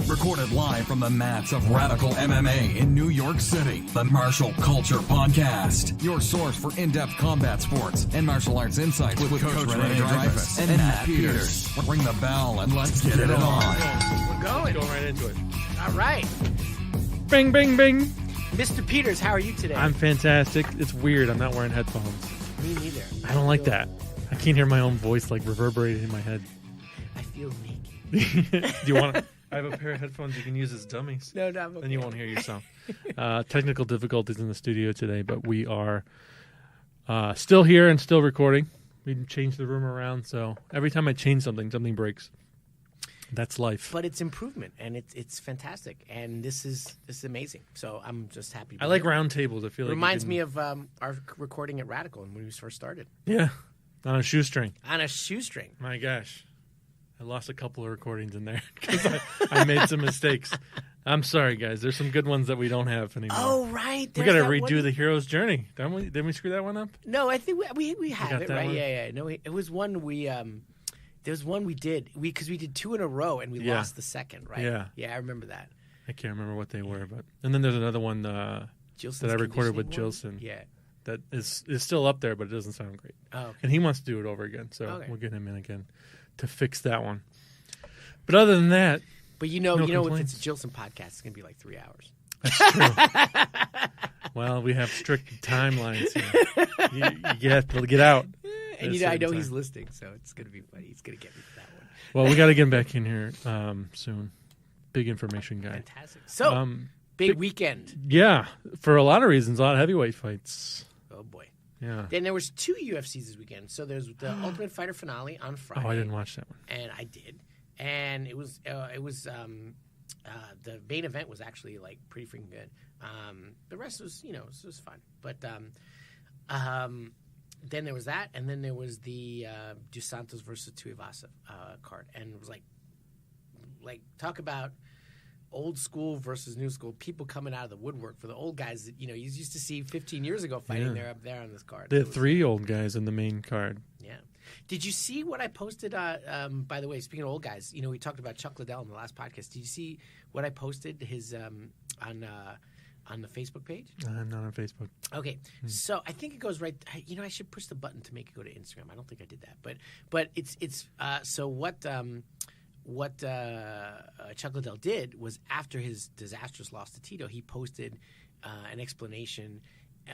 Recorded live from the mats of Radical MMA in New York City. The Martial Culture Podcast. Your source for in-depth combat sports and martial arts insights with Coach Rene and Matt Peters. Ring the bell and let's get it on. We're going. Going right into it. All right. Bing, bing, bing. Mr. Peters, how are you today? I'm fantastic. It's weird. I'm not wearing headphones. Me neither. I don't like that. I can't hear my own voice like reverberating in my head. I feel naked. Do you want to? I have a pair of headphones you can use as dummies. No, I'm okay. Then you won't hear yourself. Technical difficulties in the studio today, but we are still here and still recording. We changed the room around, so every time I change something, something breaks. That's life. But it's improvement, and it's fantastic, and this is amazing. So I'm just happy. I like round tables. I feel like reminds me of our recording at Radical when we first started. Yeah, on a shoestring. On a shoestring. My gosh. I lost a couple of recordings in there because I made some mistakes. I'm sorry, guys. There's some good ones that we don't have anymore. Oh, right. We got to redo the hero's journey. Didn't we screw that one up? No, I think we have it, right? One? Yeah. No, it was one we there was one we did because we did two in a row and we lost the second, right? Yeah, I remember that. I can't remember what they were, but and then there's another one that I recorded with Jilson. Yeah. That is still up there, but it doesn't sound great. Oh, okay. And he wants to do it over again, so we'll get him in again to fix that one. But other than that, if it's a Jilson podcast, it's gonna be like 3 hours. That's true. Well, we have strict timelines here. You have to get out. And I know he's listening, so it's gonna be funny. He's gonna get me for that one. Well, we got to get him back in here soon. Big information guy. Fantastic. So big weekend. Yeah, for a lot of reasons, a lot of heavyweight fights. Oh boy. Yeah. Then there was 2 UFCs this weekend. So there's the Ultimate Fighter finale on Friday. Oh, I didn't watch that one. And I did. And it was the main event was actually like pretty freaking good. The rest was it was fun. But then there was that, and then there was the Dos Santos versus Tuivasa card, and it was like talk about old school versus new school. People coming out of the woodwork for the old guys that you used to see 15 years ago fighting. They're up there on this card. They had 3 old guys in the main card. Yeah. Did you see what I posted? By the way, speaking of old guys, we talked about Chuck Liddell in the last podcast. Did you see what I posted his on the Facebook page? I'm not on Facebook. Okay, so I think it goes right. I should push the button to make it go to Instagram. I don't think I did that, but it's so what Chuck Liddell did was after his disastrous loss to Tito, he posted an explanation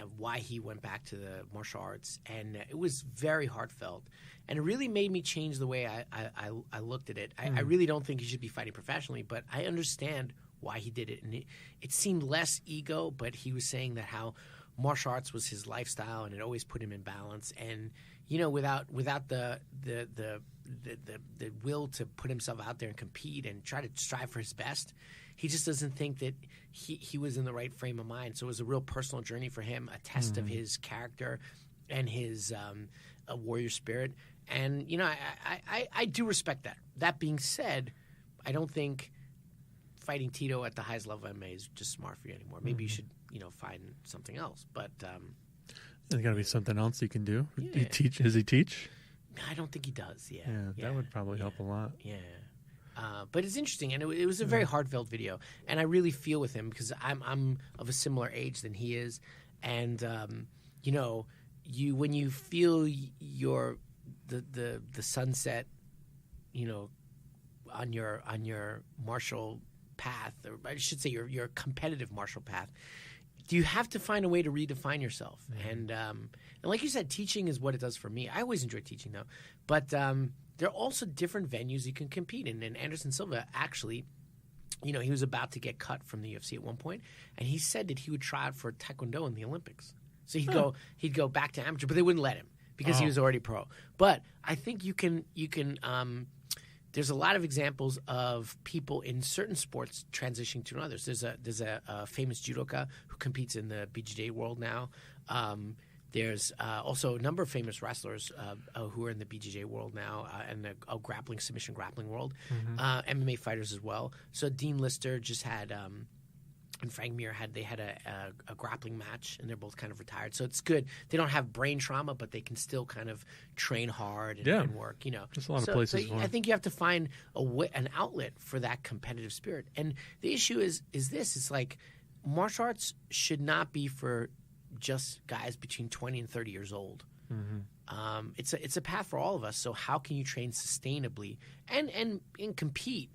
of why he went back to the martial arts, and it was very heartfelt, and it really made me change the way I looked at it. I really don't think he should be fighting professionally, but I understand why he did it, and it seemed less ego, but he was saying that how martial arts was his lifestyle and it always put him in balance, and without the will to put himself out there and compete and try to strive for his best, he just doesn't think that he was in the right frame of mind. So it was a real personal journey for him, a test of his character and his warrior spirit, and I do respect that. That being said, I don't think fighting Tito at the highest level of MMA is just smart for you anymore. Maybe you should, find something else. But there's got to be something else he can do. Yeah. Does he teach? I don't think he does. Yeah, that would probably help a lot. Yeah, but it's interesting, and it was a very heartfelt video, and I really feel with him because I'm of a similar age than he is, and when you feel the sunset, on your martial path, or I should say your competitive martial path, do you have to find a way to redefine yourself? And like you said, teaching is what it does for me. I always enjoy teaching though, but there are also different venues you can compete in. And Anderson Silva actually, he was about to get cut from the UFC at one point, and he said that he would try out for Taekwondo in the Olympics. So he'd go back to amateur, but they wouldn't let him because he was already pro. But I think you can. There's a lot of examples of people in certain sports transitioning to others. There's a famous judoka who competes in the BJJ world now. There's also a number of famous wrestlers who are in the BJJ world now and the submission grappling world. MMA fighters as well. So Dean Lister just had and Frank Mir had a grappling match, and they're both kind of retired. So it's good. They don't have brain trauma, but they can still kind of train hard and work. There's a lot of places. So I think you have to find an outlet for that competitive spirit. And the issue is this: it's like martial arts should not be for just guys between 20 and 30 years old. Mm-hmm. It's a path for all of us. So how can you train sustainably and compete?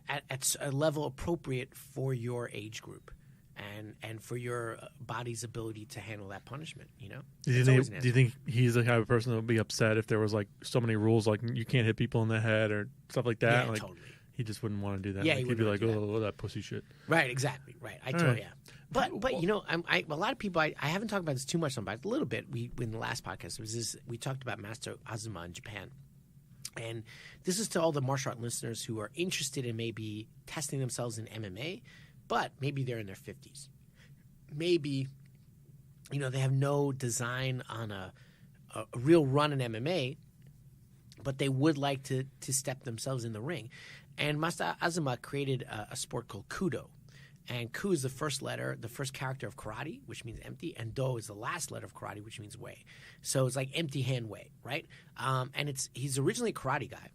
At a level appropriate for your age group and for your body's ability to handle that punishment, Do you think he's the kind of person that would be upset if there was like so many rules, like you can't hit people in the head or stuff like that? Yeah, like, totally. He just wouldn't want to do that. Yeah, like, he'd be like, "Oh, that pussy shit." Right, exactly. Right, I totally. Yeah. But a lot of people. I haven't talked about this too much, but a little bit. In the last podcast we talked about Master Azuma in Japan. And this is to all the martial art listeners who are interested in maybe testing themselves in MMA, but maybe they're in their 50s. Maybe, they have no design on a real run in MMA, but they would like to step themselves in the ring. And Master Azuma created a sport called Kudo. And Ku is the first character of karate, which means empty, and Do is the last letter of karate, which means way. So it's like empty hand way, right? And he's originally a karate guy,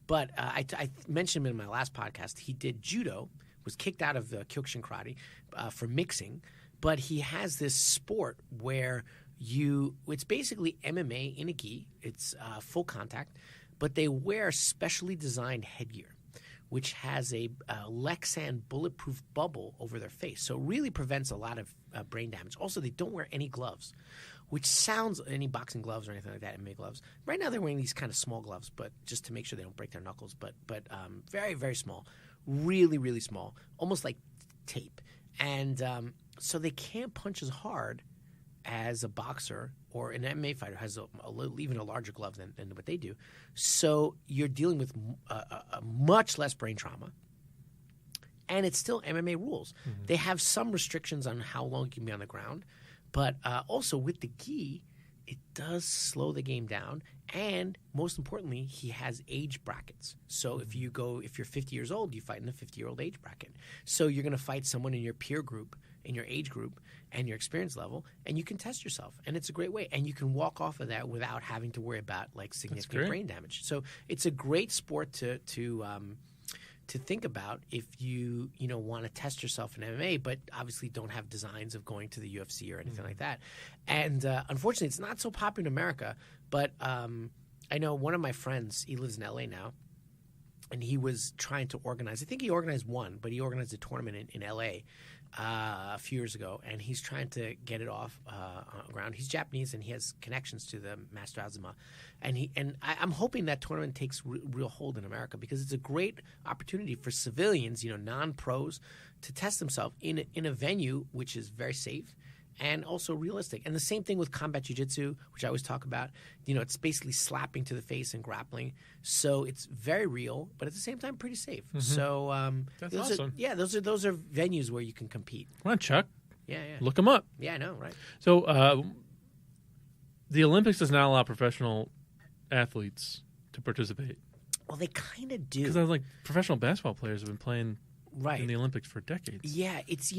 but I mentioned him in my last podcast. He did judo, was kicked out of the Kyokushin karate for mixing, but he has this sport where it's basically MMA in a gi. It's full contact, but they wear specially designed headgear, which has a Lexan bulletproof bubble over their face. So it really prevents a lot of brain damage. Also, they don't wear any gloves, which sounds – any boxing gloves or anything like that, MMA gloves. Right now they're wearing these kind of small gloves, but just to make sure they don't break their knuckles, but very, very small, really, really small, almost like tape. And so they can't punch as hard as a boxer or an MMA fighter has even a larger glove than what they do. So you're dealing with a much less brain trauma, and it's still MMA rules. Mm-hmm. They have some restrictions on how long you can be on the ground, but also with the gi, it does slow the game down. And most importantly, he has age brackets. So if you're 50 years old, you fight in the 50-year-old age bracket. So you're going to fight someone in your peer group, in your age group, and your experience level, and you can test yourself. And it's a great way. And you can walk off of that without having to worry about like significant brain damage. So it's a great sport to think about if you want to test yourself in MMA, but obviously don't have designs of going to the UFC or anything like that. And unfortunately, it's not so popular in America. But I know one of my friends, he lives in LA now, and he was trying to organize. I think he organized one, but he organized a tournament in LA a few years ago, and he's trying to get it off on the ground. He's Japanese, and he has connections to the Master Azuma. And I'm hoping that tournament takes real hold in America, because it's a great opportunity for civilians, non-pros, to test themselves in a venue which is very safe and also realistic. And the same thing with combat jiu-jitsu, which I always talk about. It's basically slapping to the face and grappling. So it's very real, but at the same time pretty safe. Mm-hmm. So that's awesome. Those are venues where you can compete. Come on, Chuck. Yeah. Look them up. Yeah, I know, right? So the Olympics does not allow professional athletes to participate. Well, they kind of do. Because professional basketball players have been playing in the Olympics for decades. Yeah, it's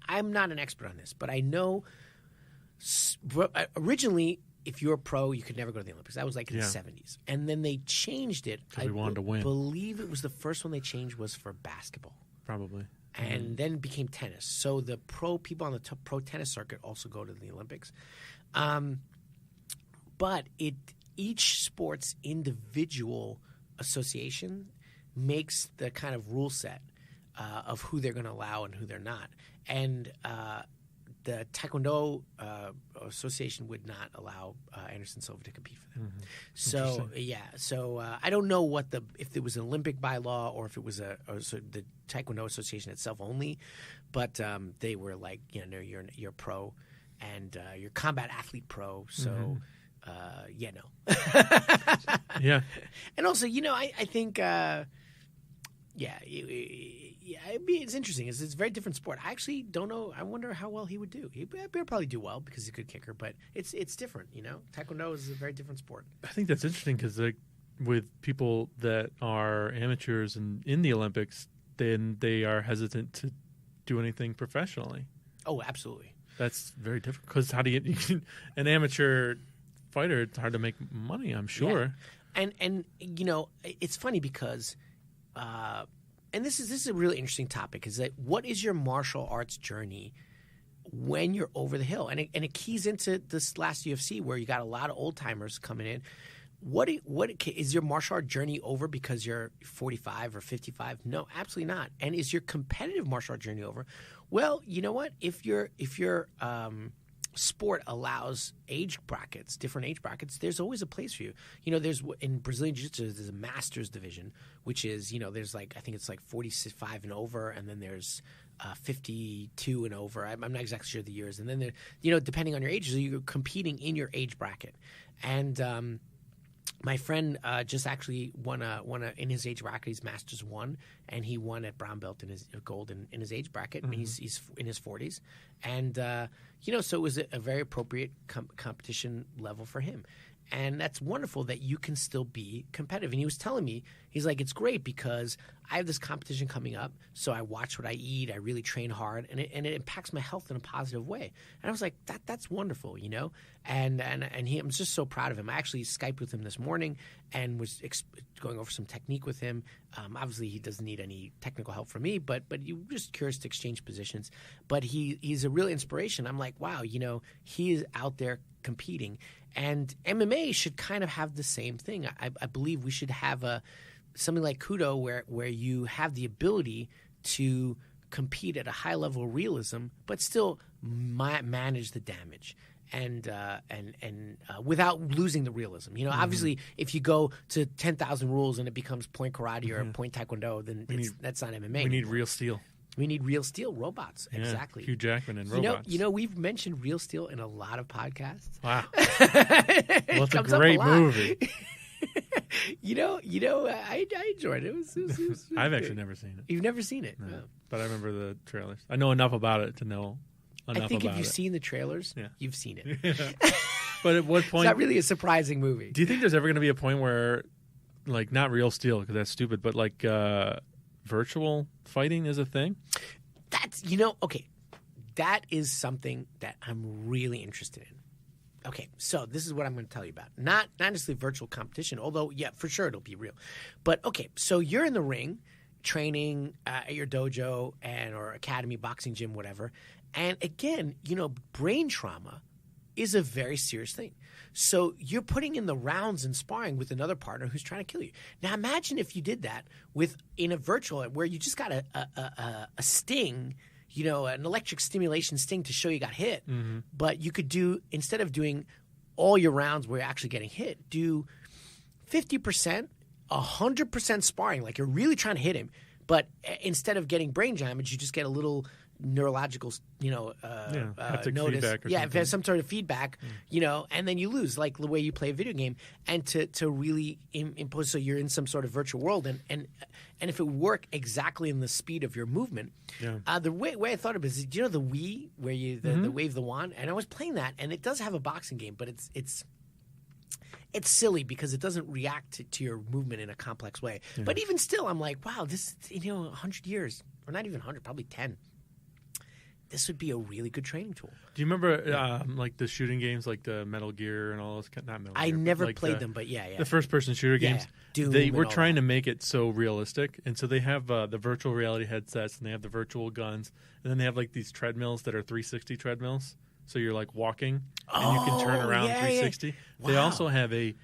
I'm not an expert on this, but I know originally if you're a pro, you could never go to the Olympics. That was like in the 70s, and then they changed it. I wanted to win. Believe it was the first one they changed was for basketball, probably, and then it became tennis. So the pro people on the pro tennis circuit also go to the Olympics, but each sport's individual association makes the kind of rule set of who they're going to allow and who they're not. And the Taekwondo Association would not allow Anderson Silva to compete for them. Mm-hmm. So I don't know if it was an Olympic bylaw or if it was the Taekwondo Association itself only, but they were like, you're pro and you're combat athlete pro, so. Mm-hmm. No. Yeah. And also, I think, it's interesting. It's a very different sport. I actually don't know. I wonder how well he would do. He'd probably do well because he's a good kicker, but it's different, Taekwondo is a very different sport. I think that's interesting because with people that are amateurs and in the Olympics, then they are hesitant to do anything professionally. Oh, absolutely. That's very difficult because how do you an amateur fighter? It's hard to make money, I'm sure. Yeah. And you know, it's funny because, and this is a really interesting topic. Is that what is your martial arts journey when you're over the hill? And it keys into this last UFC where you got a lot of old timers coming in. What is your martial art journey over because you're 45 or 55? No, absolutely not. And is your competitive martial art journey over? Well, you know what? If your sport allows different age brackets, there's always a place for you. You know, there's in Brazilian Jiu-Jitsu, there's a masters division, which is, you know, there's like, I think it's like 45 and over, and then there's 52 and over. I'm not exactly sure the years. And then there, you know, depending on your age, you're competing in your age bracket. And my friend just actually won in his age bracket. He's Masters 1, and he won at brown belt in his gold in his age bracket. Mm-hmm. He's in his 40s, and you know, so it was a very appropriate competition level for him. And that's wonderful that you can still be competitive. And he was telling me, he's like, it's great because I have this competition coming up, so I watch what I eat, I really train hard, and it impacts my health in a positive way. And I was like, that's wonderful, you know. And I'm just so proud of him. I actually Skyped with him this morning and was going over some technique with him. Obviously, he doesn't need any technical help from me, but you just curious to exchange positions. But he's a real inspiration. I'm like, wow, you know, he is out there competing. And MMA should kind of have the same thing. I believe we should have something like Kudo where you have the ability to compete at a high level of realism, but still manage the damage and without losing the realism. You know, obviously, if you go to 10,000 rules and it becomes point karate or point taekwondo, then that's not MMA. We need real steel. We need real steel robots. Yeah, exactly. Hugh Jackman and robots. You know, we've mentioned real steel in a lot of podcasts. Wow. Well, it's a great movie. You know, I enjoyed it. It was I've actually never seen it. You've never seen it? No. But I remember the trailers. I know enough about it to know enough about it. I think if you've seen the trailers, you've seen it. Yeah. But at what point... It's not really a surprising movie. Do you think there's ever going to be a point where, like, not real steel, because that's stupid, but like... virtual fighting is a thing? That's, you know, okay. That is something that I'm really interested in. Okay, so this is what I'm going to tell you about. Not necessarily virtual competition, although, yeah, for sure it'll be real. But, okay, so you're in the ring training at your dojo or academy, boxing gym, whatever. And, again, you know, brain trauma is a very serious thing. So you're putting in the rounds and sparring with another partner who's trying to kill you. Now imagine if you did that in a virtual where you just got a sting, you know, an electric stimulation sting to show you got hit. Mm-hmm. But you could instead of doing all your rounds where you're actually getting hit, do 50%, 100% sparring, like you're really trying to hit him. But instead of getting brain damage, you just get a little neurological, you know, notice. Feedback some sort of feedback, you know, and then you lose, like the way you play a video game. And to really impose, so you're in some sort of virtual world, and if it worked exactly in the speed of your movement, the way I thought of it is, do you know the Wii where you the wave the wand? And I was playing that, and it does have a boxing game, but it's silly because it doesn't react to your movement in a complex way. Yeah. But even still, I'm like, wow, this, you know, 100 years, or not even 100, probably 10. This would be a really good training tool. Do you remember like the shooting games, like the Metal Gear and all those? Not Metal Gear. I never played them, but yeah. The first-person shooter games. Doom, they were trying to make it so realistic, and so they have the virtual reality headsets, and they have the virtual guns, and then they have like these treadmills that are 360 treadmills. So you're like walking, and you can turn around 360. Yeah. Wow. They also have a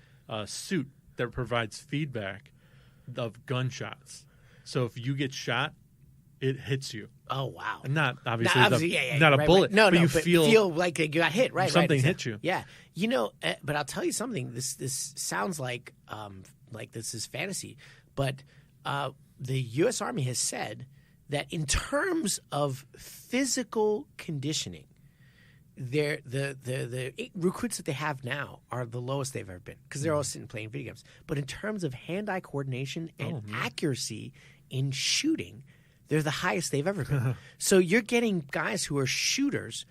suit that provides feedback of gunshots. So if you get shot, it hits you. Oh, wow. Not obviously, not a bullet, right. but you feel like you got hit, right? Something hit you. Yeah. You know, but I'll tell you something. This sounds like this is fantasy, but the U.S. Army has said that in terms of physical conditioning, the recruits that they have now are the lowest they've ever been because they're all sitting playing video games. But in terms of hand-eye coordination and accuracy in shooting, they're the highest they've ever been. So you're getting guys who are shooters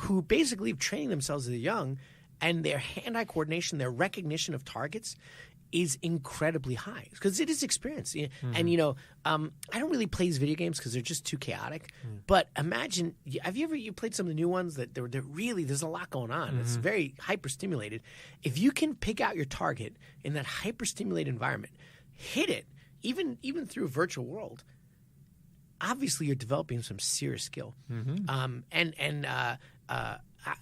who basically have trained themselves as young, and their hand-eye coordination, their recognition of targets is incredibly high because it is experience. And, you know, I don't really play these video games because they're just too chaotic. But imagine, have you played some of the new ones that they're really, there's a lot going on. It's very hyper-stimulated. If you can pick out your target in that hyper-stimulated environment, hit it, even through a virtual world, obviously you're developing some serious skill.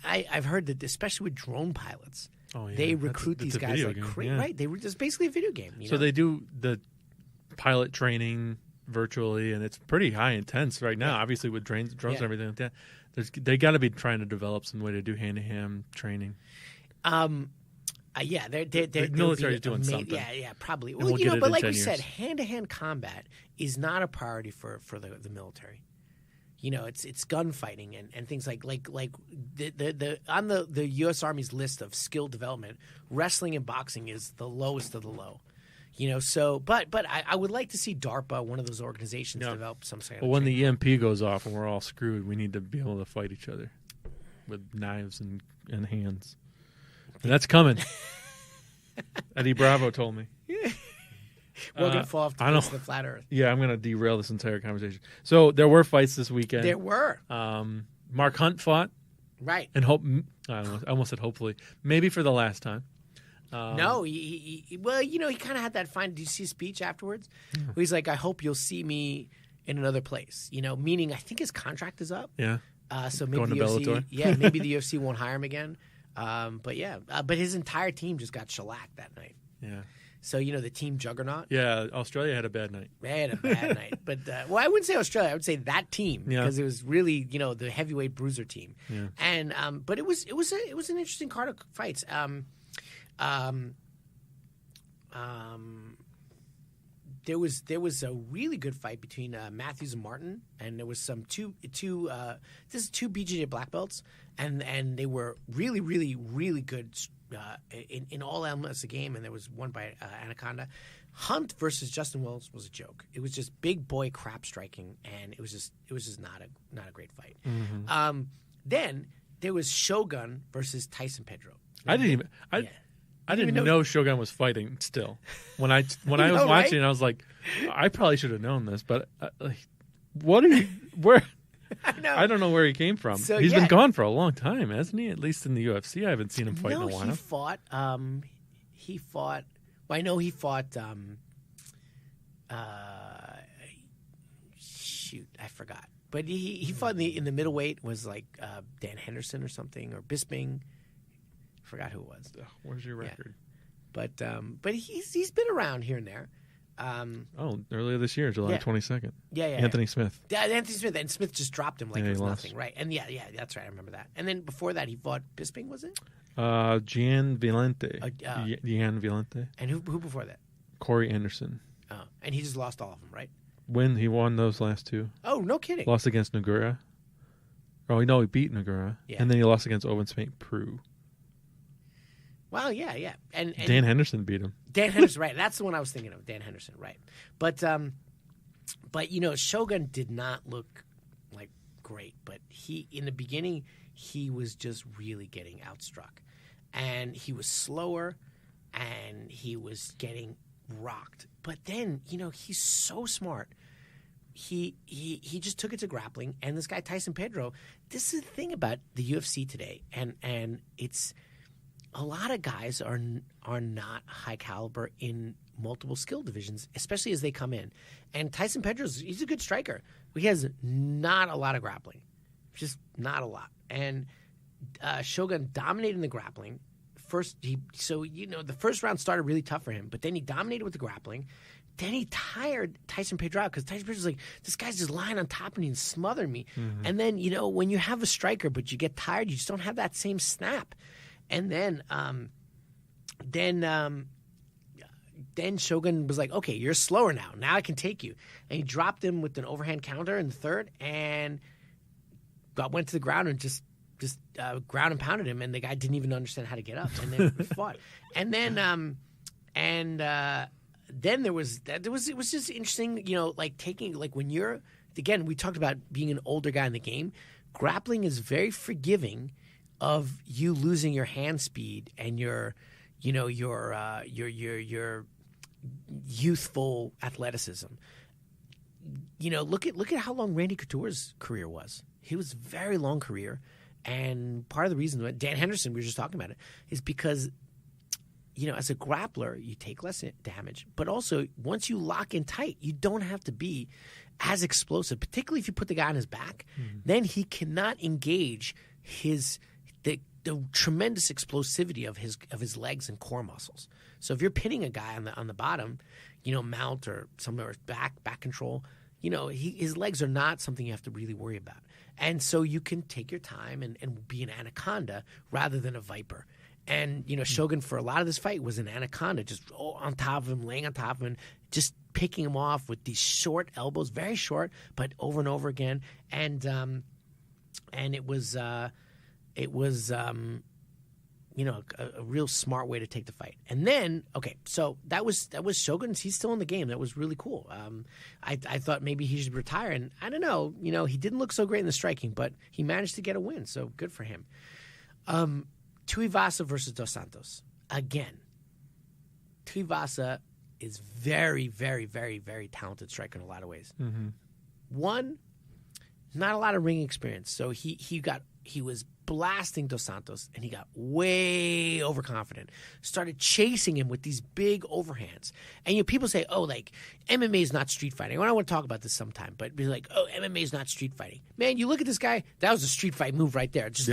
I've heard that, especially with drone pilots, they recruit these guys like crazy. Right? It's basically a video game. You know? They do the pilot training virtually, and it's pretty high intense right now. Obviously, with drones and everything like that, they got to be trying to develop some way to do hand-to-hand training. The military is doing something. Yeah, probably. And Well, we'll but like in we 10 said, years. hand-to-hand combat is not a priority for the military. You know, it's gunfighting and things like the on the U.S. Army's list of skill development, wrestling and boxing is the lowest of the low. You know, so but I would like to see DARPA, one of those organizations, develop some kind of But when training. the EMP goes off and we're all screwed, we need to be able to fight each other with knives and hands. And that's coming. Eddie Bravo told me. We're going to fall off the face of the flat Earth. Yeah, I'm going to derail this entire conversation. So there were fights this weekend. There were. Mark Hunt fought. Right. And I almost said hopefully. Maybe for the last time. No, well, you know, he kind of had that fine. Did you see his speech afterwards? Where he's like, I hope you'll see me in another place. You know, meaning I think his contract is up. Yeah. So maybe Going the to UFC, Bellator? maybe the UFC won't hire him again. But his entire team just got shellacked that night. Yeah. So, you know, the team juggernaut. Yeah, Australia had a bad night. They had a bad night. But, well, I wouldn't say Australia. I would say that team because it was really, you know, the heavyweight bruiser team. Yeah. And but it was an interesting card of fights. There was a really good fight between Matthews and Martin, and there was some two BJJ black belts, and they were really, really, really good in all elements of the game. And there was one by Anaconda. Hunt versus Justin Wills was a joke. It was just big boy crap striking, and it was just not a great fight. Then there was Shogun versus Tyson Pedro. I didn't even know Shogun was fighting still. When I was watching, I was like, I probably should have known this, but where? I don't know where he came from. So, He's been gone for a long time, hasn't he? At least in the UFC, I haven't seen him fight in a while. He fought. Well, I know he fought. Shoot, I forgot. But he fought in the middleweight. Was like Dan Henderson or something, or Bisping. Forgot who it was. Where's your record? Yeah. But he's been around here and there. Earlier this year, July 22nd. Yeah. Anthony Smith. Yeah, Anthony Smith. And Smith just dropped him like it was lost. nothing. Right. And yeah, that's right. I remember that. And then before that, he fought Bisping, was it? Gian Villante. Gian Villante. And who before that? Corey Anderson. Oh, and he just lost all of them, right? He won those last two. Oh, no kidding. Lost against Nagura. Oh, no, he beat Nagura. Yeah. And then he lost against Owen St. Preux. Well, yeah. And Dan Henderson beat him. Dan Henderson, right. That's the one I was thinking of, Dan Henderson, right. But you know, Shogun did not look like great, but in the beginning, he was just really getting outstruck. And he was slower, and he was getting rocked. But then, you know, he's so smart. He just took it to grappling, and this guy Tyson Pedro. This is the thing about the UFC today, and it's a lot of guys are not high caliber in multiple skill divisions, especially as they come in. And Tyson Pedro's he's a good striker, but he has not a lot of grappling, just not a lot. And Shogun dominated in the grappling. The first round started really tough for him, but then he dominated with the grappling. Then he tired Tyson Pedro out because Tyson Pedro's like, this guy's just lying on top of me and smothering me. Mm-hmm. And then, you know, when you have a striker but you get tired, you just don't have that same snap. And then Shogun was like, okay, you're slower now. Now I can take you. And he dropped him with an overhand counter in the third and went to the ground and just ground and pounded him, and the guy didn't even understand how to get up, and then we fought. And then it was just interesting, you know, like taking, like when you're, again, we talked about being an older guy in the game. Grappling is very forgiving of you losing your hand speed and your your youthful athleticism. Look at how long Randy Couture's career was. He was a very long career, and part of the reason that Dan Henderson, we were just talking about it, is because as a grappler you take less damage, but also once you lock in tight, you don't have to be as explosive. Particularly if you put the guy on his back, then he cannot engage the tremendous explosivity of his legs and core muscles. So if you're pinning a guy on the bottom, mount or somewhere back control, his legs are not something you have to really worry about. And so you can take your time and be an anaconda rather than a viper. And, Shogun for a lot of this fight was an anaconda, just on top of him, laying on top of him, just picking him off with these short elbows, very short, but over and over again. And it was a real smart way to take the fight. And then, so that was Shogun. He's still in the game. That was really cool. I thought maybe he should retire, and I don't know. He didn't look so great in the striking, but he managed to get a win, so good for him. Tuivasa versus Dos Santos. Again, Tuivasa is very, very, very, very talented striker in a lot of ways. Mm-hmm. One, not a lot of ring experience, so he was blasting Dos Santos, and he got way overconfident. Started chasing him with these big overhands. And people say, MMA is not street fighting. I want to talk about this sometime, but be like, MMA is not street fighting. Man, you look at this guy, that was a street fight move right there. Just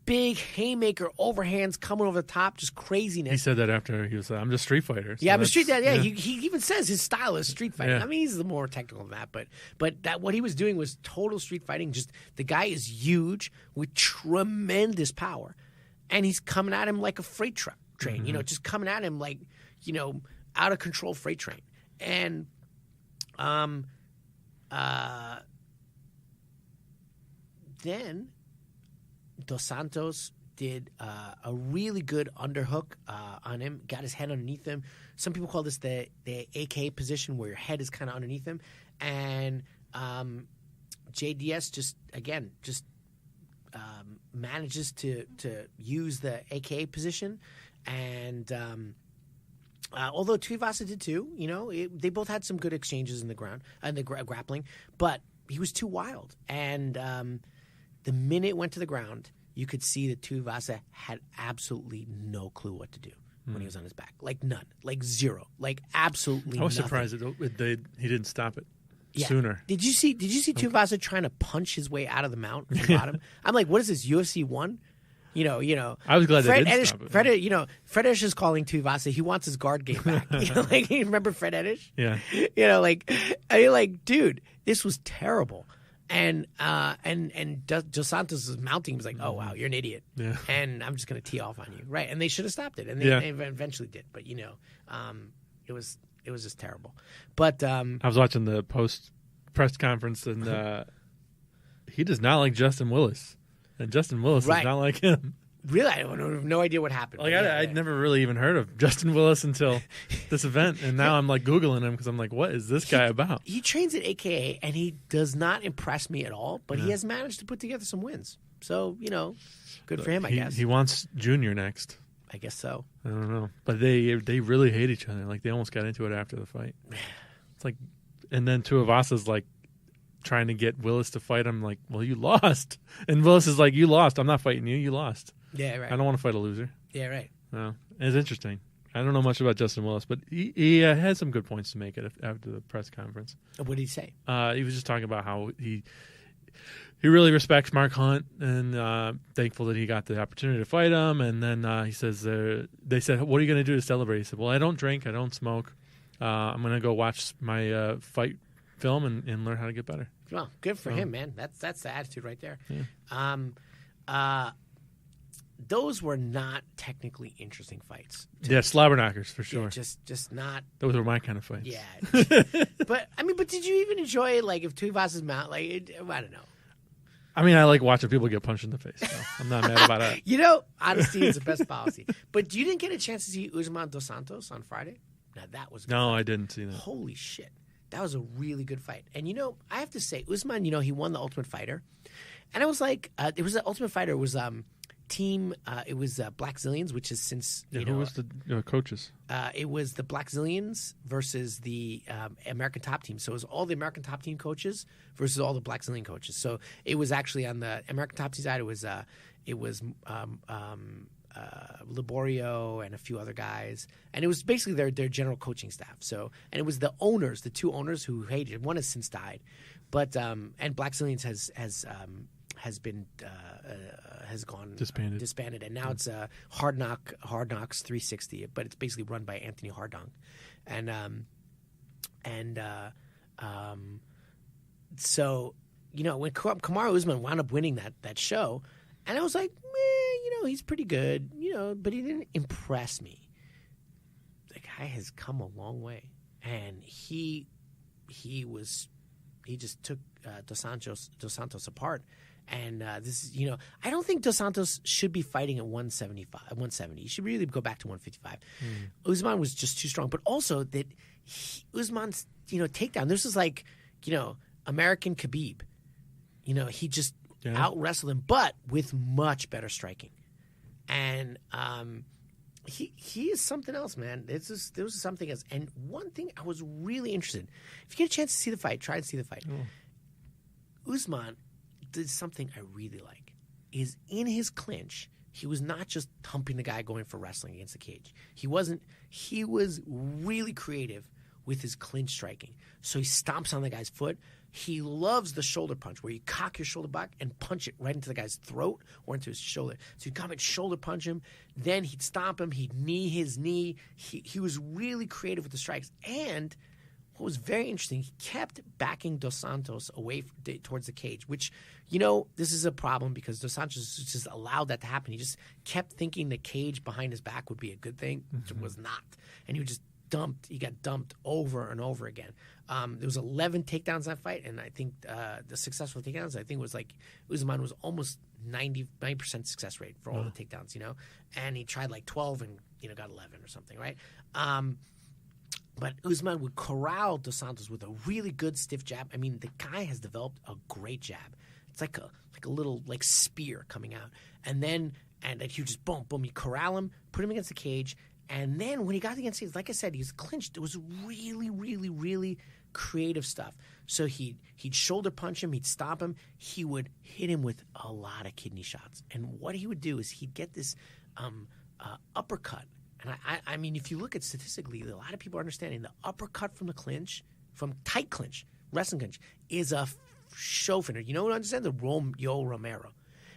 big haymaker overhands coming over the top, just craziness. He said that after he was, I'm just street fighter. So I'm a street fighter. Yeah, he even says his style is street fighting. Yeah. I mean, he's the more technical than that, but that what he was doing was total street fighting. Just the guy is huge with tremendous power, and he's coming at him like a freight train. Mm-hmm. Just coming at him like out of control freight train. And then Dos Santos did a really good underhook on him, got his head underneath him. Some people call this the AK position, where your head is kind of underneath him. And JDS just manages to use the AK position. And although Tuivasa did too, they both had some good exchanges in the ground and the grappling, but he was too wild. And the minute it went to the ground, you could see that Tuivasa had absolutely no clue what to do when he was on his back. Like none. Like zero. Like absolutely I was nothing. surprised that he didn't stop it sooner. Did you see Tuivasa trying to punch his way out of the mount from the bottom? I'm like, what is this, UFC 1? I was glad they didn't stop it. Fred Edish is calling Tuivasa. He wants his guard game back. Remember Fred Edish? Yeah. Dude, this was terrible. And Dos Santos is mounting. He was like, "Oh wow, you're an idiot." Yeah. And I'm just going to tee off on you, right? And they should have stopped it, and they eventually did. But it was just terrible. But I was watching the post press conference, and he does not like Justin Willis, and Justin Willis is not like him. Really, I have no idea what happened. I'd never really even heard of Justin Willis until this event, and now I'm like Googling him because I'm like, what is this guy about? He trains at AKA, and he does not impress me at all, but he has managed to put together some wins. So, good for him, I guess. He wants Junior next. I guess so. I don't know. But they really hate each other. Like, they almost got into it after the fight. It's like, and then Tuivasa's like trying to get Willis to fight him, like, well, you lost. And Willis is like, you lost. I'm not fighting you. You lost. Yeah, right. I don't want to fight a loser. Yeah, right. No, it's interesting. I don't know much about Justin Willis, but he had some good points to make it after the press conference. What did he say? He was just talking about how he really respects Mark Hunt and thankful that he got the opportunity to fight him. And then he says, they said, what are you going to do to celebrate? He said, well, I don't drink. I don't smoke. I'm going to go watch my fight film and learn how to get better. Well, good for him, man. That's the attitude right there. Yeah. Those were not technically interesting fights. Yeah, slobber knockers for sure. Yeah, just not. Those were my kind of fights. Yeah, but did you even enjoy if Tuivasa's mount? I don't know. I mean, I like watching people get punched in the face. So I'm not mad about that. Honesty is the best policy. But you didn't get a chance to see Usman Dos Santos on Friday. Now that was a good fight. I didn't see that. Holy shit, that was a really good fight. And I have to say, Usman, he won the Ultimate Fighter, and I was like, it was the Ultimate Fighter was team. It was Black Zillions, which is since who was the coaches? It was the Black Zillions versus the American Top Team. So it was all the American Top Team coaches versus all the Black Zillion coaches. So it was actually on the American Top Team side. It was Laborio and a few other guys, and it was basically their general coaching staff. So, and it was the owners, the two owners who hated it. One has since died, but and Black Zillions has gone disbanded, and now it's Hard Knocks 360, but it's basically run by Anthony Hardong, so when Kamaru Usman wound up winning that show, and I was like, he's pretty good, but he didn't impress me. The guy has come a long way, and he just took Dos Santos apart. And this is, I don't think Dos Santos should be fighting at 170. He should really go back to 155. Usman was just too strong, but also that Usman's, takedown. This is like, American Khabib. He just out wrestled him, but with much better striking. And he is something else, man. There was something else. And one thing I was really interested. If you get a chance to see the fight, try to see the fight. Usman did something I really like. Is in his clinch, he was not just thumping the guy going for wrestling against the cage. He was really creative with his clinch striking. So he stomps on the guy's foot. He loves the shoulder punch, where you cock your shoulder back and punch it right into the guy's throat or into his shoulder. So he'd come and shoulder punch him. Then he'd stomp him. He'd knee his knee. He was really creative with the strikes. And what was very interesting, he kept backing Dos Santos away towards the cage, which, this is a problem because Dos Santos just allowed that to happen. He just kept thinking the cage behind his back would be a good thing, which it was not. And he got dumped over and over again. There was 11 takedowns in that fight, and I think the successful takedowns, was like Usman was almost 90% success rate for all the takedowns, and he tried like 12 and got 11 or something, right? But Usman would corral Dos Santos with a really good stiff jab. I mean, the guy has developed a great jab. It's like a little spear coming out, and then you just boom, you corral him, put him against the cage. And then when he got against it, like I said, he was clinched. It was really, really, really creative stuff. So he'd shoulder punch him, he'd stop him. He would hit him with a lot of kidney shots. And what he would do is he'd get this uppercut. And I mean, if you look at statistically, a lot of people are understanding the uppercut from the clinch, from tight clinch, wrestling clinch, is a show finisher. You know what I understand? The Yo Romero.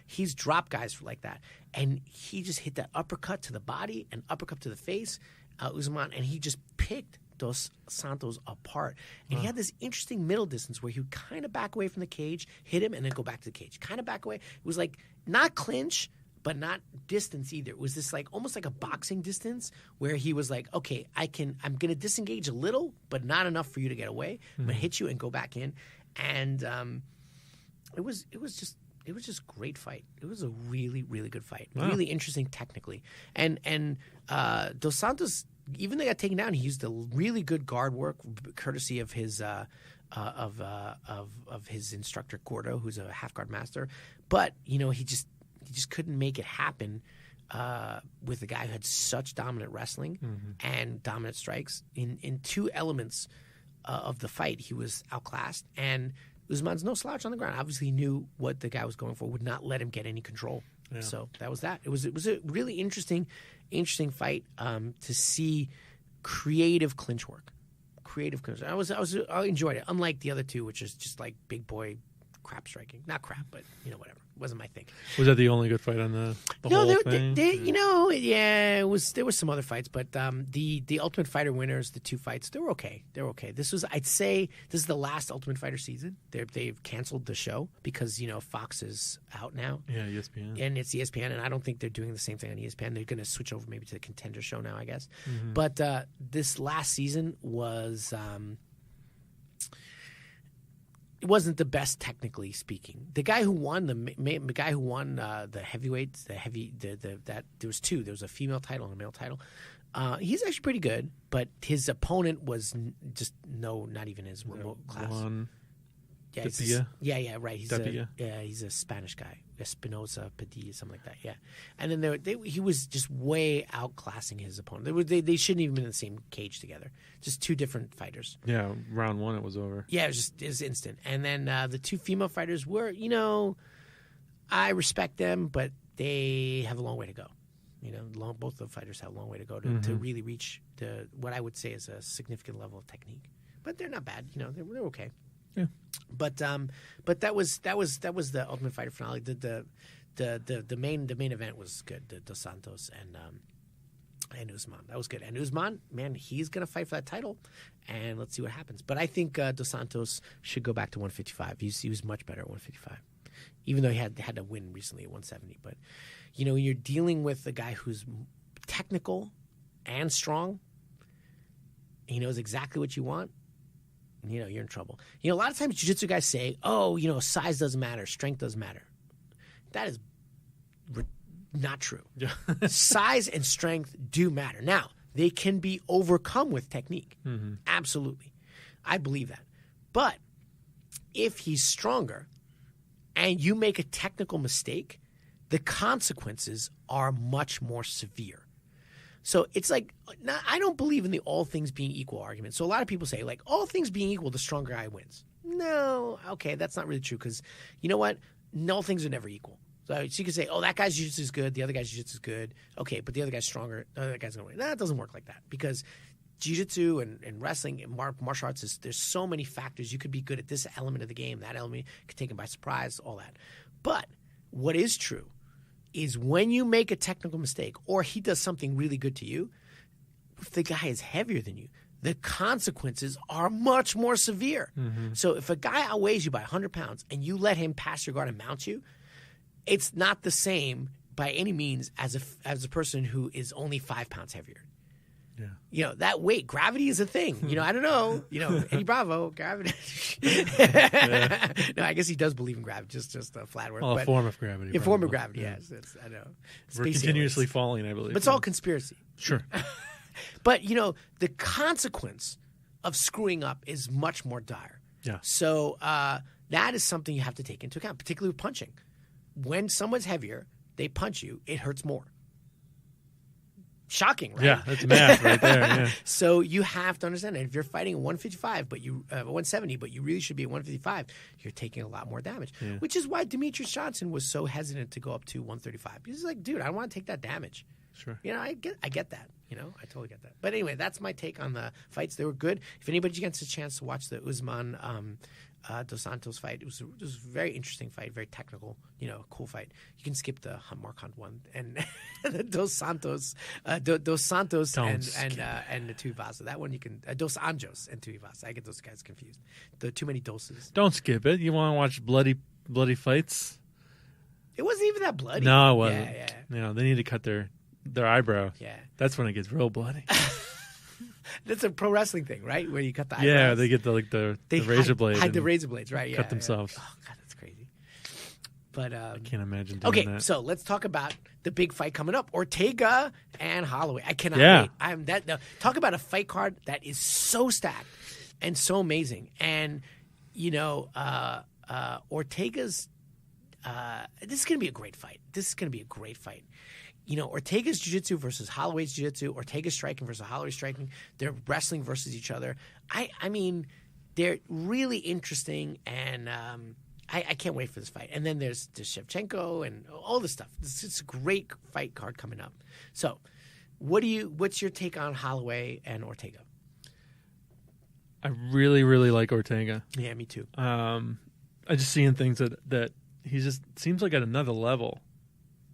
He's dropped guys like that. And he just hit that uppercut to the body and uppercut to the face, Usman, and he just picked Dos Santos apart. And he had this interesting middle distance where he would kind of back away from the cage, hit him, and then go back to the cage. Kind of back away. It was like not clinch, but not distance either. It was this almost like a boxing distance where he was like, okay, I'm going to disengage a little, but not enough for you to get away. I'm going to hit you and go back in. And it was just great fight. It was a really, really good fight. Wow. Really interesting technically. And Dos Santos, even though he got taken down, he used a really good guard work, courtesy of his of his instructor Gordo, who's a half guard master. But he just couldn't make it happen with a guy who had such dominant wrestling and dominant strikes in two elements of the fight. He was outclassed, and Usman's no slouch on the ground. Obviously, he knew what the guy was going for, would not let him get any control. Yeah. So that was that. It was a really interesting fight to see creative clinch work. I enjoyed it. Unlike the other two, which is just like big boy crap striking. Not crap, but whatever. It wasn't my thing. Was that the only good fight on the whole thing? It was. There were some other fights, but the Ultimate Fighter winners, the two fights, they were okay. I'd say this is the last Ultimate Fighter season. They've canceled the show because Fox is out now. Yeah, ESPN. And it's ESPN, and I don't think they're doing the same thing on ESPN. They're going to switch over maybe to the Contender show now, I guess. But this last season was. It wasn't the best technically speaking. The guy who won the heavyweights, there was two. There was a female title and a male title. He's actually pretty good, but his opponent was just not even his remote class. Yeah, Tapia? yeah, right. Tapia? He's a Spanish guy, Espinosa Padilla, something like that. Yeah, and then he was just way outclassing his opponent. They shouldn't even been in the same cage together. Just two different fighters. Yeah, round 1 it was over. Yeah, it was instant. And then the two female fighters were, I respect them, but they have a long way to go. Both the fighters have a long way to go to really reach what I would say is a significant level of technique. But they're not bad. They're okay. Yeah. But that was the Ultimate Fighter finale. The main event was good. The Dos Santos and Usman. That was good. And Usman, man, he's gonna fight for that title, and let's see what happens. But I think Dos Santos should go back to 155. He was much better at 155, even though he had to win recently at 170. But when you're dealing with a guy who's technical and strong, he knows exactly what you want. You're in trouble. A lot of times jiu-jitsu guys say, size doesn't matter, strength doesn't matter. That is not true. Yeah. Size and strength do matter. Now, they can be overcome with technique. Mm-hmm. Absolutely. I believe that. But if he's stronger and you make a technical mistake, the consequences are much more severe. So it's like, I don't believe in the all things being equal argument. So a lot of people say, like, all things being equal, the stronger guy wins. No, okay, that's not really true because you know what? No things are never equal. So you can say, that guy's jiu-jitsu is good, the other guy's jiu-jitsu is good. Okay, but the other guy's stronger, the other guy's going to win. No, it doesn't work like that because jiu-jitsu and wrestling and martial arts, there's so many factors. You could be good at this element of the game, that element could take him by surprise, all that. But what is true is when you make a technical mistake or he does something really good to you, if the guy is heavier than you, the consequences are much more severe. Mm-hmm. So if a guy outweighs you by 100 pounds and you let him pass your guard and mount you, it's not the same by any means as a person who is only 5 pounds heavier. Yeah. That weight, gravity is a thing. I don't know. Eddie Bravo, gravity. No, I guess he does believe in gravity, just a flat word. Well, a form of gravity. A form of gravity, yes. I know. We're continuously falling, I believe. But it's all conspiracy. Sure. But, the consequence of screwing up is much more dire. Yeah. So that is something you have to take into account, particularly with punching. When someone's heavier, they punch you, it hurts more. Shocking, right? Yeah, that's math right there. Yeah. So you have to understand that if you're fighting at 155, but 170, but you really should be at 155, you're taking a lot more damage. Yeah. Which is why Demetrius Johnson was so hesitant to go up to 135. He's like, dude, I don't want to take that damage. Sure. I get that. I totally get that. But anyway, that's my take on the fights. They were good. If anybody gets a chance to watch the Usman Dos Santos fight, it was a very interesting fight, very technical, cool fight. You can skip the Mark Hunt one and the Dos Santos and the Tuivasa. That one you can Dos Anjos and Tuivasa. I get those guys confused. Too many doses. Don't skip it. You want to watch bloody fights? It wasn't even that bloody. No, it wasn't. Yeah. They need to cut their eyebrow. Yeah. That's when it gets real bloody. That's a pro wrestling thing, right? Where you cut the eyebrows. Yeah, they get the razor blade. Hide the razor blades, right? Yeah, cut themselves. Oh God, that's crazy. But I can't imagine doing that. So let's talk about the big fight coming up: Ortega and Holloway. I cannot wait. Talk about a fight card that is so stacked and so amazing. And Ortega's. This is going to be a great fight. Ortega's jiu-jitsu versus Holloway's jiu-jitsu, Ortega's striking versus Holloway's striking. They're wrestling versus each other. I mean, they're really interesting, and I can't wait for this fight. And then there's Shevchenko and all this stuff. It's a great fight card coming up. So, what's your take on Holloway and Ortega? I really, really like Ortega. Yeah, me too. I just seeing things that he just seems like at another level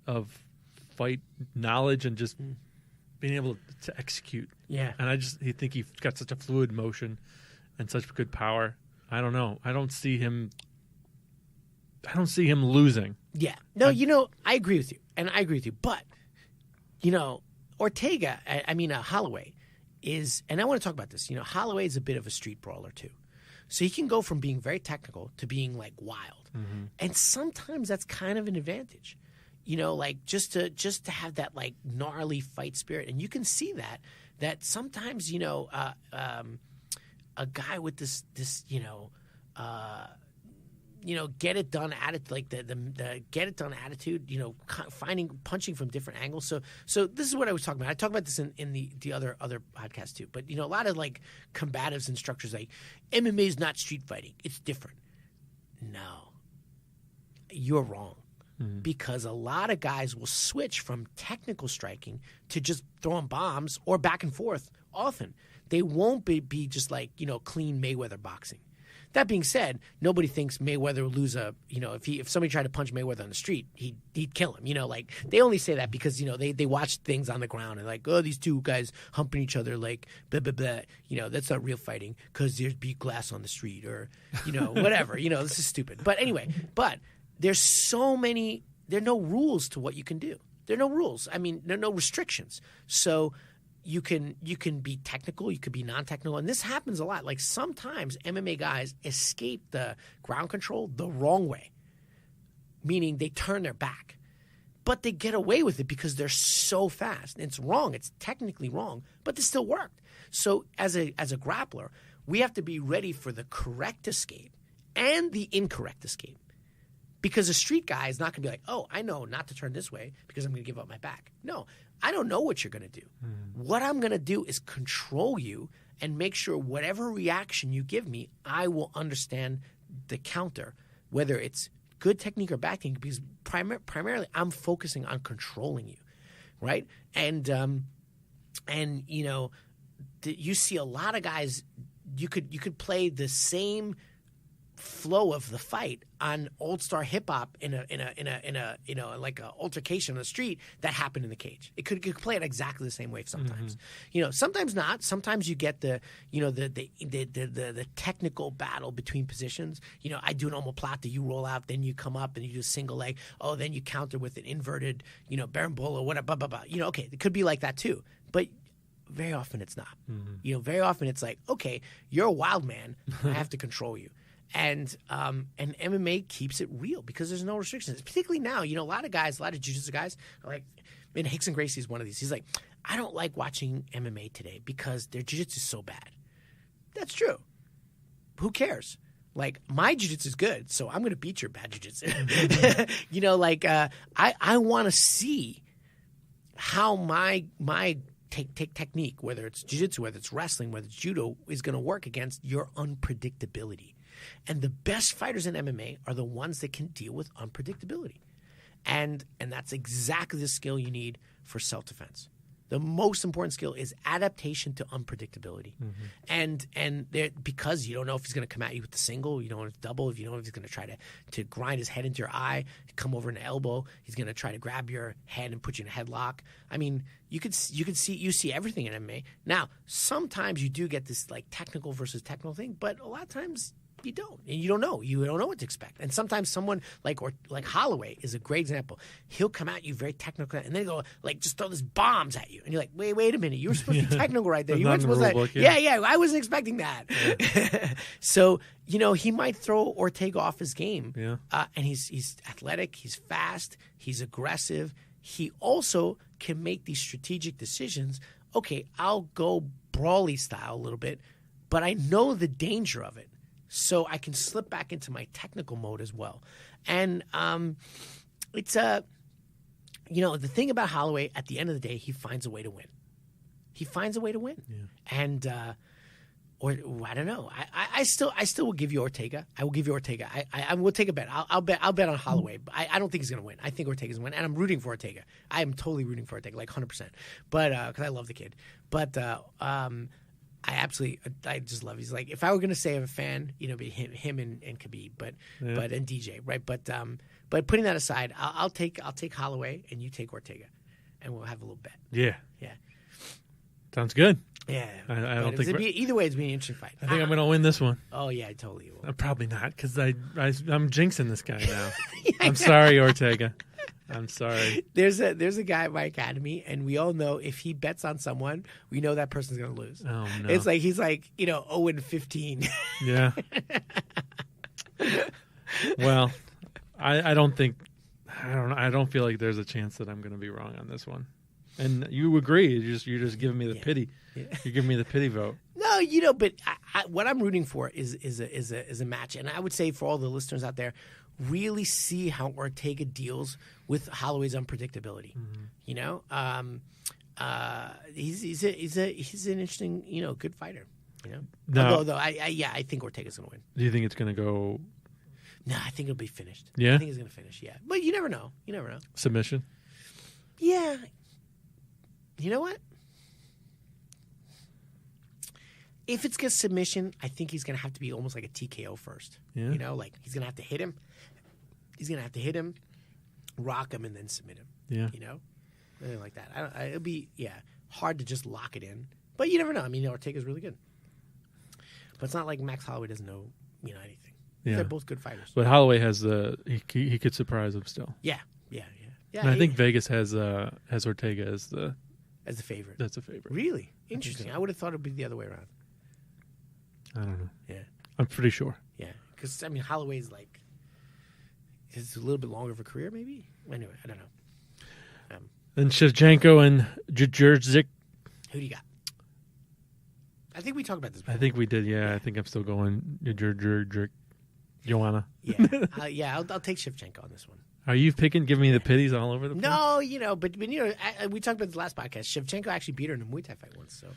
of fight knowledge and just being able to execute. Yeah. And I think he's got such a fluid motion and such good power. I don't know. I don't see him losing. Yeah. No, I agree with you. And I agree with you. But, Ortega, Holloway is, and I want to talk about this, Holloway is a bit of a street brawler too. So he can go from being very technical to being like wild. Mm-hmm. And sometimes that's kind of an advantage. Just to have that like gnarly fight spirit, and you can see that sometimes a guy with this get it done like the get it done attitude, punching from different angles. So this is what I was talking about. I talk about this in the other podcast too. But a lot of like combatives instructors like MMA is not street fighting. It's different. No, you're wrong. Because a lot of guys will switch from technical striking to just throwing bombs or back and forth often. They won't be just like, clean Mayweather boxing. That being said, nobody thinks Mayweather will lose if somebody tried to punch Mayweather on the street, he'd kill him. Like they only say that because, they watch things on the ground and like, oh, these two guys humping each other like blah, blah, blah. That's not real fighting because there's beat glass on the street or, whatever. This is stupid. But anyway, there's there are no rules to what you can do. There are no rules. I mean, there are no restrictions. So you can be technical, you could be non-technical, and this happens a lot. Like sometimes MMA guys escape the ground control the wrong way, meaning they turn their back. But they get away with it because they're so fast. And it's wrong. It's technically wrong, but it still worked. So as a grappler, we have to be ready for the correct escape and the incorrect escape. Because a street guy is not going to be like, oh, I know not to turn this way because I'm going to give up my back. No, I don't know what you're going to do. What I'm going to do is control you and make sure whatever reaction you give me, I will understand the counter, whether it's good technique or bad technique, because primarily I'm focusing on controlling you, right? And you see a lot of guys, you could play the same flow of the fight on old star hip hop in a like a altercation on the street that happened in the cage. It could play it exactly the same way sometimes. Sometimes not. Sometimes you get the technical battle between positions. I do an omoplata, you roll out, then you come up and you do a single leg. Oh, then you counter with an inverted, berimbolo, whatever. Blah, blah, blah. Okay, it could be like that too, but very often it's not. Very often it's like, okay, you're a wild man. I have to control you. And MMA keeps it real because there's no restrictions. Particularly now, a lot of jiu-jitsu guys are like, and Hickson Gracie is one of these. He's like, I don't like watching MMA today because their jiu-jitsu is so bad. That's true. Who cares? Like, my jiu-jitsu is good, so I'm going to beat your bad jiu-jitsu. I want to see how my technique, whether it's jiu-jitsu, whether it's wrestling, whether it's judo, is going to work against your unpredictability. And the best fighters in MMA are the ones that can deal with unpredictability. And that's exactly the skill you need for self-defense. The most important skill is adaptation to unpredictability. And because you don't know if he's going to come at you with the single, you don't know if it's double, if you don't know if he's going to try to grind his head into your eye, come over an elbow, he's going to try to grab your head and put you in a headlock. I mean, you see everything in MMA. Now, sometimes you do get this like technical versus technical thing, but a lot of times you don't, and you don't know what to expect. And sometimes someone like Holloway is a great example. He'll come at you very technical, and then go like just throw these bombs at you, and you're like, wait a minute, you were supposed to be technical right there. You weren't supposed to. Yeah, I wasn't expecting that. Yeah. So he might throw Ortega off his game. Yeah. And he's athletic, he's fast, he's aggressive. He also can make these strategic decisions. Okay, I'll go brawly style a little bit, but I know the danger of it. So I can slip back into my technical mode as well. And it's the thing about Holloway, at the end of the day, he finds a way to win. Yeah. And or I don't know. I still will give you Ortega. I will give you Ortega. I will take a bet. I'll bet on Holloway. I don't think he's going to win. I think Ortega's going to win, and I'm rooting for Ortega. I am totally rooting for Ortega, like 100%. But because I love the kid. But I just love. He's like, if I were going to say I'm a fan, be him and Khabib, and DJ, right? But putting that aside, I'll take Holloway and you take Ortega, and we'll have a little bet. Yeah. Sounds good. Yeah, I don't think either way, it's been an interesting fight. I think I'm going to win this one. Oh yeah, I totally will. Probably not, because I'm jinxing this guy now. I'm sorry, Ortega. I'm sorry. There's a guy at my academy, and we all know if he bets on someone, we know that person's going to lose. Oh no! It's like he's like 0-15. Yeah. Well, I don't feel like there's a chance that I'm going to be wrong on this one. And you agree? You're just giving me the pity. Yeah. You're giving me the pity vote. No, No, but what I'm rooting for is a match, and I would say for all the listeners out there, really see how Ortega deals with Holloway's unpredictability. He's an interesting, good fighter. No. Although I think Ortega's going to win. Do you think it's going to go No, I think it'll be finished. Yeah? I think he's going to finish. Yeah, but you never know. submission? Yeah. You know what? If it's a submission, I think he's going to have to be almost like a TKO first. Yeah. Like he's going to have to hit him. He's going to have to hit him, rock him, and then submit him. Yeah. Something like that. It'll be, hard to just lock it in. But you never know. I mean, Ortega's really good. But it's not like Max Holloway doesn't know, anything. Yeah. They're both good fighters. But Holloway has he could surprise him still. Yeah. And I think Vegas has Ortega as the favorite. That's a favorite. Really? Interesting. I would have thought it would be the other way around. I don't know. Yeah. I'm pretty sure. Yeah. Because, Holloway's it's a little bit longer of a career, maybe? Anyway, I don't know. Then Shevchenko and Jurzik. Who do you got? I think we talked about this before. I think we did, yeah. I think I'm still going Jurzik. Joanna. Yeah. I'll take Shevchenko on this one. Are you giving me the pitties all over the place? No, but we talked about this last podcast. Shevchenko actually beat her in a Muay Thai fight once, so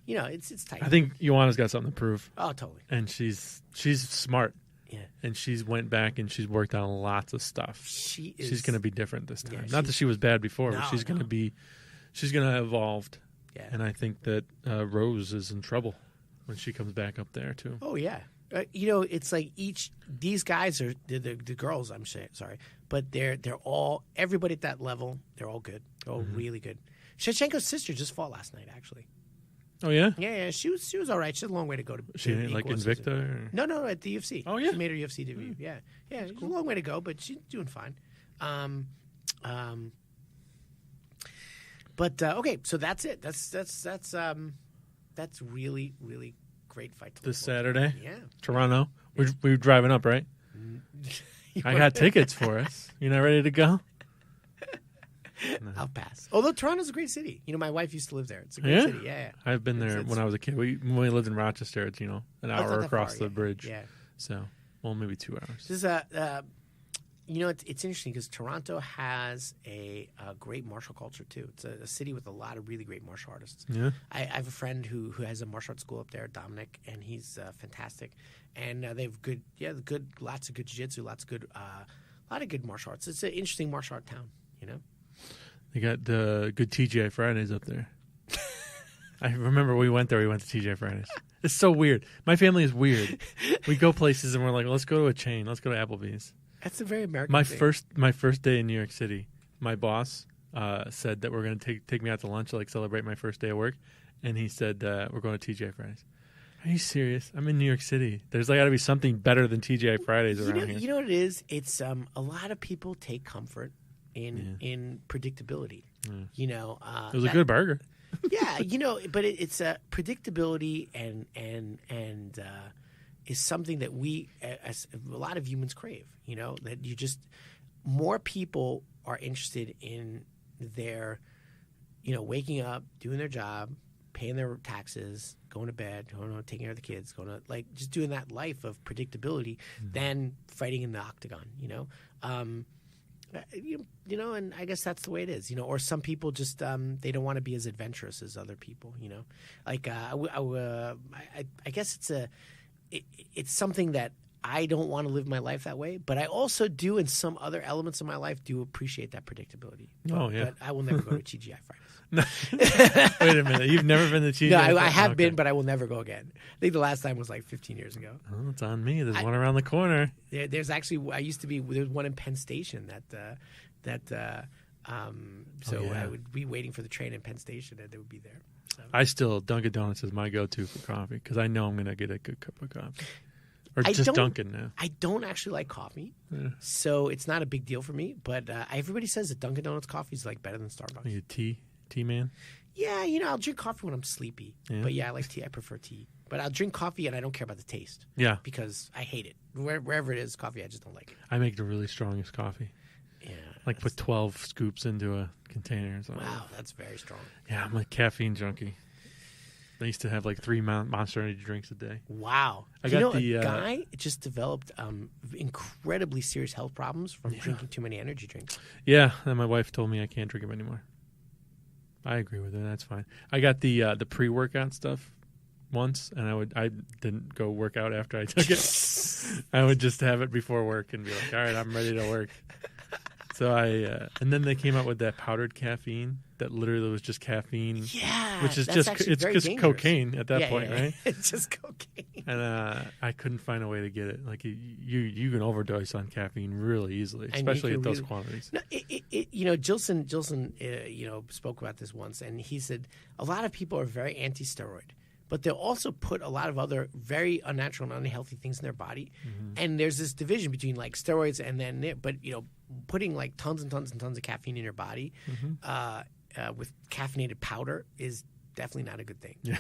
it's tight. I think Joanna's got something to prove. Oh, totally. And she's smart. Yeah. And she's went back and she's worked on lots of stuff. She's going to be different this time. Not that she was bad before, but she's going to have evolved. Yeah. And I think that Rose is in trouble when she comes back up there too. Oh yeah. It's like these guys are the girls. I'm sorry, but they're all everybody at that level. They're all good. They're all really good. Shevchenko's sister just fought last night, actually. Oh yeah. Yeah. She was all right. She had a long way to go to. She ain't like Invicta. Or? No, at the UFC. Oh yeah. She made her UFC debut. Yeah. It's a long way to go, but she's doing fine. But okay, so that's it. That's really, really great fight. This Saturday, yeah, Toronto. We're driving up, right? I got tickets for us. You not ready to go? No. I'll pass. Although Toronto's a great city. My wife used to live there. It's a great city. Yeah. I've been there when I was a kid. When we lived in Rochester, it's an hour across the bridge. Yeah. So, maybe 2 hours. This is it's interesting because Toronto has a great martial culture too. It's a city with a lot of really great martial artists. Yeah. I have a friend who has a martial arts school up there, Dominic, and he's fantastic. And they have lots of good jiu-jitsu, a lot of good martial arts. It's an interesting martial art town. They got the good TGI Fridays up there. I remember we went there. We went to TGI Fridays. It's so weird. My family is weird. We go places and we're like, let's go to a chain. Let's go to Applebee's. That's a very American thing. My first day in New York City, my boss said that we're going to take me out to lunch to celebrate my first day of work, and he said we're going to TGI Fridays. Are you serious? I'm in New York City. There's got to be something better than TGI Fridays around here. You know what it is? It's a lot of people take comfort in predictability. Yeah. It was a good burger. Yeah, but it's predictability and is something that we, as a lot of humans, crave. That you just more people are interested in their, waking up, doing their job, paying their taxes, going to bed, taking care of the kids, going to just doing that life of predictability than fighting in the octagon. And I guess that's the way it is, or some people just they don't want to be as adventurous as other people, I guess it's something that I don't want to live my life that way, but I also do in some other elements of my life do appreciate that predictability. But I will never go to TGI Fridays. Wait a minute, you've never been to TGI? No, I have been, but I will never go again. I think the last time was 15 years ago. Oh, it's on me. There's one around the corner. There's actually there's one in Penn Station I would be waiting for the train in Penn Station and they would be there. So. Dunkin' Donuts is my go-to for coffee because I know I'm going to get a good cup of coffee. Or just Dunkin' now. I don't actually like coffee, so it's not a big deal for me. But everybody says that Dunkin' Donuts coffee is better than Starbucks. Are you a tea man? Yeah, I'll drink coffee when I'm sleepy. Yeah. But I like tea. I prefer tea. But I'll drink coffee and I don't care about the taste. Yeah. Because I hate it. Wherever it is, coffee, I just don't like it. I make the really strongest coffee. Yeah. Put 12 scoops into a container or something. Wow, that's very strong. Yeah, I'm a caffeine junkie. I used to have like 3 Monster Energy drinks a day. Wow. I Do you got know the, a guy just developed incredibly serious health problems from drinking too many energy drinks. Yeah, and my wife told me I can't drink them anymore. I agree with her. That's fine. I got the pre-workout stuff once, and I didn't go work out after I took it. I would just have it before work and be like, all right, I'm ready to work. So and then they came out with that powdered caffeine that literally was just caffeine. Yeah, which is that's it's just cocaine at that point, right? It's just cocaine. And I couldn't find a way to get it. Like you can overdose on caffeine really easily, especially at those quantities. No, Jilson, spoke about this once, and he said a lot of people are very anti-steroid, but they'll also put a lot of other very unnatural and unhealthy things in their body. Mm-hmm. And there's this division between like steroids and then, putting like tons and tons and tons of caffeine in your body with caffeinated powder is definitely not a good thing. Yeah.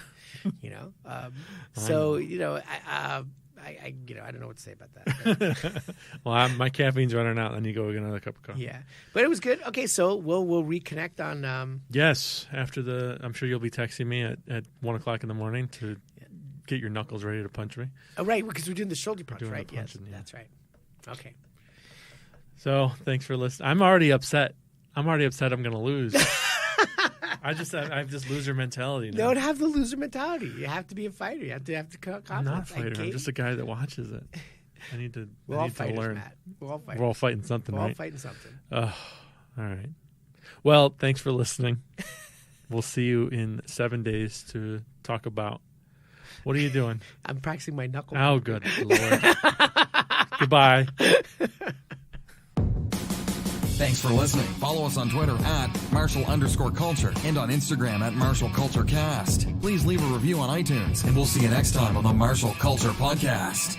I don't know what to say about that. Well, my caffeine's running out. Then you go get another cup of coffee. Yeah, but it was good. Okay, so we'll reconnect on. Yes, after I'm sure you'll be texting me at 1:00 in the morning to get your knuckles ready to punch me. Oh, right, because we're doing the shoulder punch, right? Yes, yeah. That's right. Okay. So thanks for listening. I'm already upset. I'm going to lose. I have this loser mentality now. Don't have the loser mentality. You have to be a fighter. You have to I'm not a fighter. I'm just a guy that watches it. I need to learn. Matt. We're all fighters. We're all fighting something, We're right? all fighting something. All right. Well, thanks for listening. We'll see you in 7 days to talk about. What are you doing? I'm practicing my knuckle. Oh, good Lord. Goodbye. Thanks for listening. Follow us on Twitter at Marshall_Culture and on Instagram at MarshallCultureCast. Please leave a review on iTunes, and we'll see you next time on the Marshall Culture Podcast.